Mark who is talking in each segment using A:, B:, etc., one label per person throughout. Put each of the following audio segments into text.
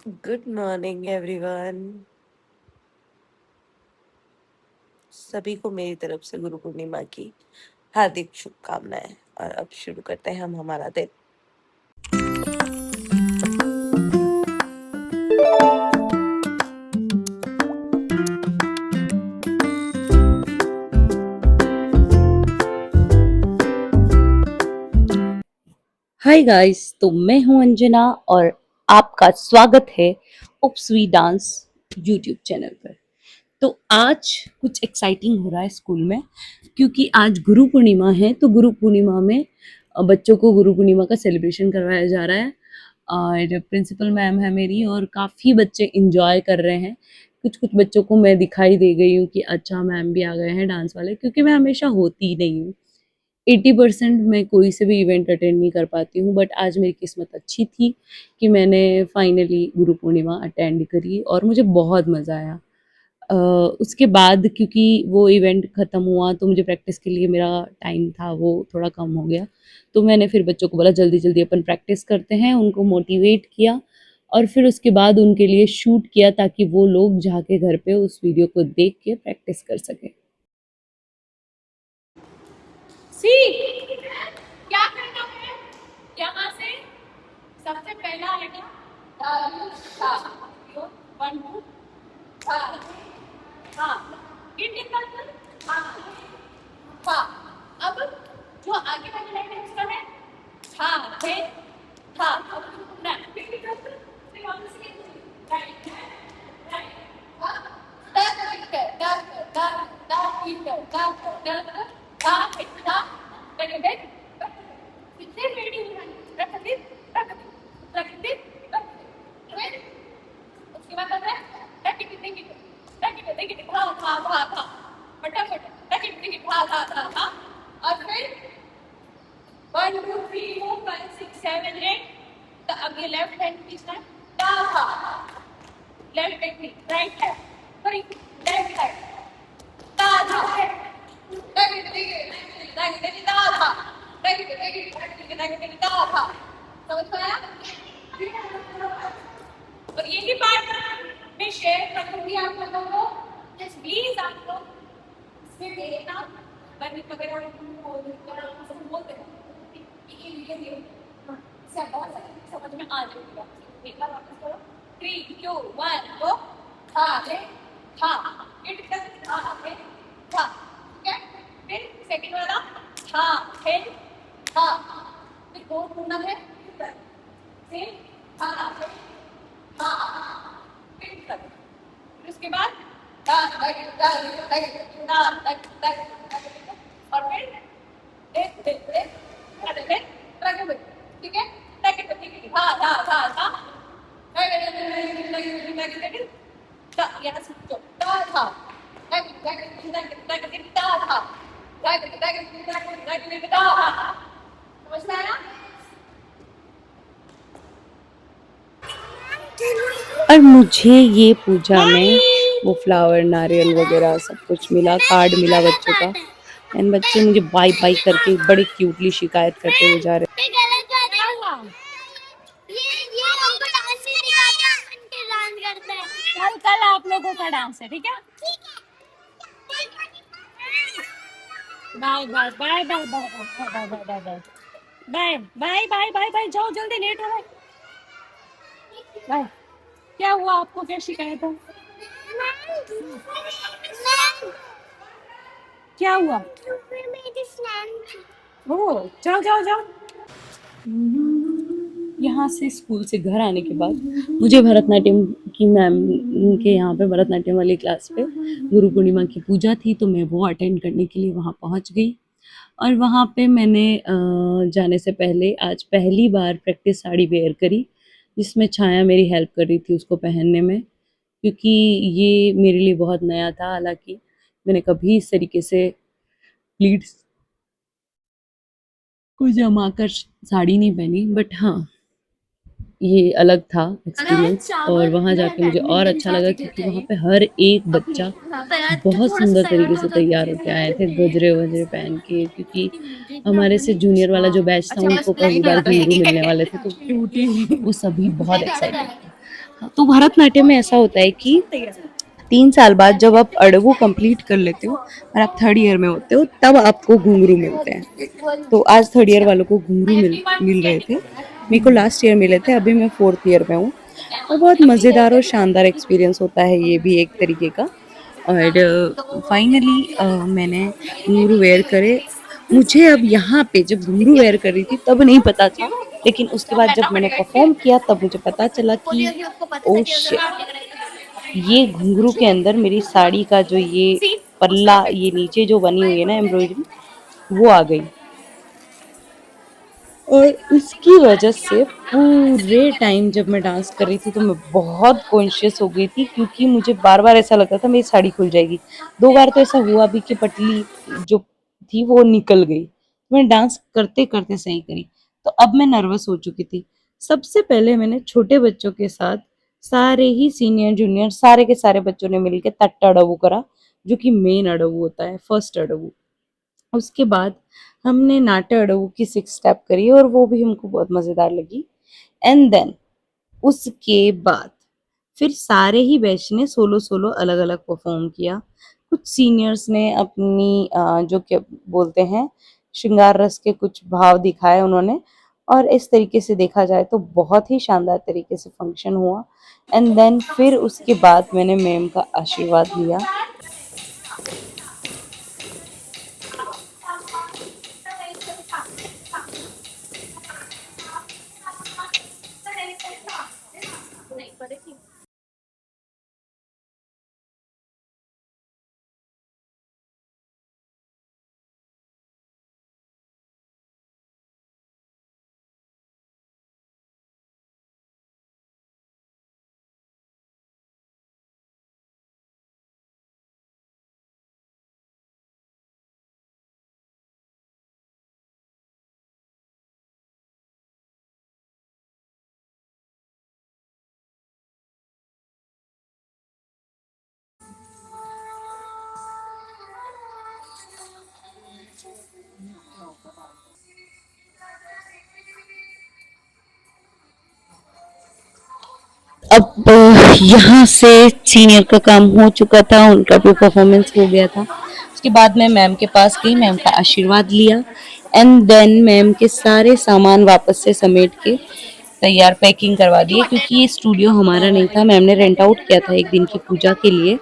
A: Good morning everyone. सभी को मेरी तरफ से गुरु पूर्णिमा की हार्दिक शुभकामनाएं। और अब शुरू करते हैं हम हमारा दिन।
B: हाय गाइस, तो मैं हूं अंजना और आपका स्वागत है उपस्वी डांस यूट्यूब चैनल पर। तो आज कुछ एक्साइटिंग हो रहा है स्कूल में, क्योंकि आज गुरु पूर्णिमा है। तो गुरु पूर्णिमा में बच्चों को गुरु पूर्णिमा का सेलिब्रेशन करवाया जा रहा है और प्रिंसिपल मैम है मेरी और काफ़ी बच्चे इंजॉय कर रहे हैं। कुछ कुछ बच्चों को मैं दिखाई दे गई हूँ कि अच्छा मैम भी आ गए हैं डांस वाले, क्योंकि मैं हमेशा होती नहीं हूँ। 80% मैं कोई से भी इवेंट अटेंड नहीं कर पाती हूँ, बट आज मेरी किस्मत अच्छी थी कि मैंने फाइनली गुरु पूर्णिमा अटेंड करी और मुझे बहुत मज़ा आया। उसके बाद क्योंकि वो इवेंट ख़त्म हुआ तो मुझे प्रैक्टिस के लिए मेरा टाइम था वो थोड़ा कम हो गया। तो मैंने फिर बच्चों को बोला जल्दी जल्दी अपन प्रैक्टिस करते हैं, उनको मोटिवेट किया और फिर उसके बाद उनके लिए शूट किया ताकि वो लोग जाके घर पे उस वीडियो को देख के प्रैक्टिस कर सकें।
C: सी क्या करना है? यहाँ से सबसे पहला लेटर वन टू हाँ हाँ। अब जो आगे वाली लाइन है उसका है हाँ है हाँ। अब ना राइट उसके बाद आता है और फिर 1 2 3 4 5 6 7 8 तो अब ये लेफ्ट हैंड खींचना है left hand right hand sorry left hand समझ में आया? और यही बात मैं शेयर करूंगी आप लोगों को। प्लीज आप लोग इसमें देखना वगैरह बोलते हैं बहुत सारी समझ में आ जाएगी। एक बार वापस करो 3 2 1 गो हाँ इट हाँ ठीक है। फिर सेकंड वाला हाँ है हाँ फिर फोर्थ होना है सेम हाँ फिर उसके बाद और फिर ठीक है यहाँ से समझ में आया?
B: और मुझे ये पूजा में वो फ्लावर नारियल वगैरह सब कुछ मिला, कार्ड मिला बच्चों का। एंड बच्चे मुझे बाय बाय करके बड़े क्यूटली शिकायत करते हुए जा रहे।
C: कल आप लोगों का डांस है, ठीक है? Bye bye bye bye bye bye bye bye bye bye bye bye bye bye जाओ जल्दी, लेट हो रहा है। बाय। क्या हुआ आपको, क्या शिकायत है? क्या हुआ? ओ जाओ जाओ जाओ।
B: यहाँ से स्कूल से घर आने के बाद मुझे भरतनाट्यम की मैम के यहाँ पे भरतनाट्यम वाली क्लास पे गुरु पूर्णिमा की पूजा थी, तो मैं वो अटेंड करने के लिए वहाँ पहुँच गई। और वहाँ पे मैंने जाने से पहले आज पहली बार प्रैक्टिस साड़ी वेयर करी, जिसमें छाया मेरी हेल्प कर रही थी उसको पहनने में, क्योंकि ये मेरे लिए बहुत नया था। हालांकि मैंने कभी इस तरीके से प्लीट्स को जमा कर साड़ी नहीं पहनी, बट हाँ ये अलग था एक्सपीरियंस। और वहाँ जाके मुझे और अच्छा लगा क्योंकि वहाँ पे हर एक बच्चा बहुत सुंदर तरीके से तैयार होके आए थे, गजरे वजरे पहन के, क्योंकि हमारे से जूनियर वाला जो बैच था उनको पहली बार घुंघरू मिलने वाले थे, तो वो सभी बहुत एक्साइटेड थे। तो भरतनाट्यम में ऐसा होता है कि 3 साल बाद जब आप अड़बू कंप्लीट कर लेते हो और आप थर्ड ईयर में होते हो तब आपको घुंघरू मिलते हैं। तो आज थर्ड ईयर वालों को घुंघरू मिल रहे थे, मेरे को लास्ट ईयर मिले थे, अभी मैं फोर्थ ईयर में हूँ। और बहुत मज़ेदार और शानदार एक्सपीरियंस होता है ये भी एक तरीके का। और फाइनली मैंने घुंघरू वेयर करे। मुझे अब यहाँ पे जब घुंघरू वेयर कर रही थी तब नहीं पता था, लेकिन उसके बाद जब मैंने परफॉर्म किया तब मुझे पता चला कि ओ शिट, ये घुंघरू के अंदर मेरी साड़ी का जो ये पल्ला, ये नीचे जो बनी हुई है ना एम्ब्रॉयडरी, वो आ गई। और उसकी वजह से पूरे टाइम जब मैं डांस कर रही थी तो मैं बहुत कॉन्शियस हो गई थी, क्योंकि मुझे बार बार ऐसा लगता था मेरी साड़ी खुल जाएगी। 2 बार तो ऐसा हुआ भी कि पटली जो थी वो निकल गई। मैं डांस करते करते सही करी। तो अब मैं नर्वस हो चुकी थी। सबसे पहले मैंने छोटे बच्चों के साथ सारे ही सीनियर जूनियर सारे के सारे बच्चों ने मिलकर तट्टा अडवू करा, जो कि मेन अडवू होता है, फर्स्ट अडवू। उसके बाद हमने नाट्य अडवू की 6 स्टेप करी और वो भी हमको बहुत मजेदार लगी। एंड देन उसके बाद फिर सारे ही बैच ने सोलो सोलो अलग अलग परफॉर्म किया। कुछ सीनियर्स ने अपनी जो क्या बोलते हैं, श्रृंगार रस के कुछ भाव दिखाए उन्होंने। और इस तरीके से देखा जाए तो बहुत ही शानदार तरीके से फंक्शन हुआ। एंड देन फिर उसके बाद मैंने मैम का आशीर्वाद लिया। अब यहाँ से सीनियर का काम हो चुका था, उनका भी परफॉर्मेंस हो गया था। उसके बाद मैं मैम के पास गई, मैम का आशीर्वाद लिया। एंड देन मैम के सारे सामान वापस से समेट के तैयार पैकिंग करवा दिए, क्योंकि ये स्टूडियो हमारा नहीं था, मैम ने रेंट आउट किया था एक दिन की पूजा के लिए।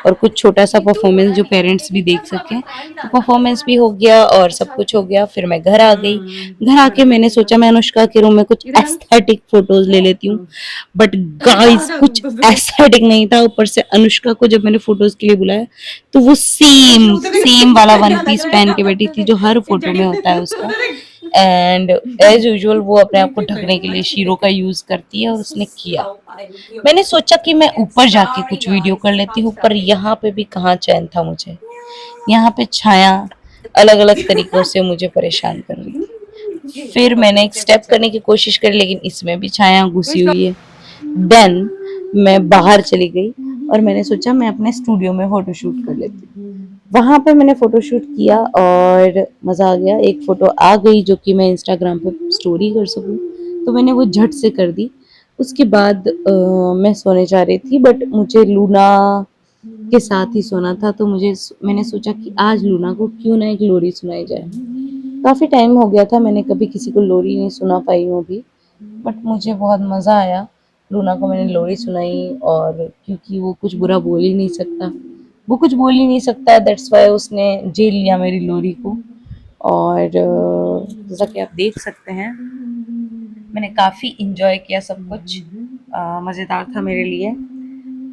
B: और कुछ छोटा सा परफॉर्मेंस जो पेरेंट्स भी देख सकें, तो परफॉर्मेंस भी हो गया और सब कुछ हो गया। फिर मैं घर आ गई। घर आके मैंने सोचा मैं अनुष्का के रूम में कुछ एस्थेटिक फोटोज ले लेती हूँ, बट गाइस कुछ एस्थेटिक नहीं था। ऊपर से अनुष्का को जब मैंने फोटोज के लिए बुलाया तो वो सेम सेम वाला वन पीस पहन के बैठी थी जो हर फोटो में होता है उसका। एंड एज यूजुअल वो अपने आप को ढकने के लिए शीरो का यूज करती है, और उसने किया। मैंने सोचा कि मैं ऊपर जाके कुछ वीडियो कर लेती हूँ, पर यहाँ पे भी कहाँ चैन था मुझे। यहाँ पे छाया अलग अलग तरीकों से मुझे परेशान कर रही थी। फिर मैंने एक स्टेप करने की कोशिश करी, लेकिन इसमें भी छाया घुसी हुई है। देन मैं बाहर चली गई और मैंने सोचा मैं अपने स्टूडियो में फोटोशूट कर लेती हूँ। वहां पे मैंने फोटोशूट किया और मजा आ गया। एक फोटो आ गई जो कि मैं इंस्टाग्राम पे स्टोरी कर सकूं, तो मैंने वो झट से कर दी। उसके बाद मैं सोने जा रही थी, बट मुझे लूना के साथ ही सोना था, तो मैंने सोचा कि आज लूना को क्यों ना एक लोरी सुनाई जाए। काफी टाइम हो गया था, मैंने कभी किसी को लोरी नहीं सुना पाई हूँ अभी, बट मुझे बहुत मजा आया। लूना को मैंने लोरी सुनाई, और क्योंकि वो कुछ बुरा बोल ही नहीं सकता, वो कुछ बोल ही नहीं सकता, दैट्स वाई उसने जेल लिया मेरी लोरी को। और जैसा कि आप देख सकते हैं मैंने काफ़ी इंजॉय किया सब कुछ। मज़ेदार था मेरे लिए।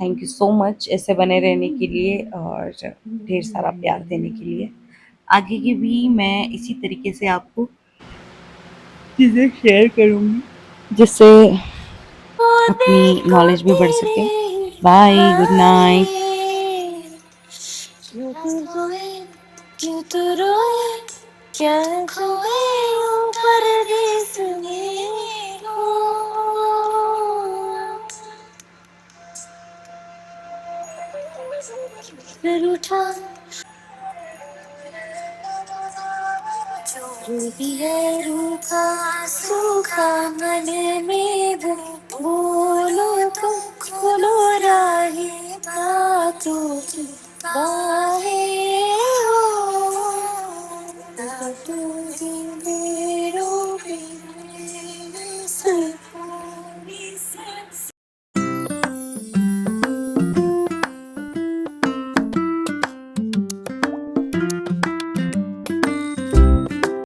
B: थैंक यू सो मच ऐसे बने रहने के लिए और ढेर सारा प्यार देने के लिए। आगे की भी मैं इसी तरीके से आपको चीज़ें शेयर करूँगी, जिससे अपनी नॉलेज भी बढ़ सके। Bye, good night.
A: क्यों तू रोए, क्यों तू रोए, क्या खोए यूं परदेस में हो। फिर उठा जो भी है रूखा सूखा मन में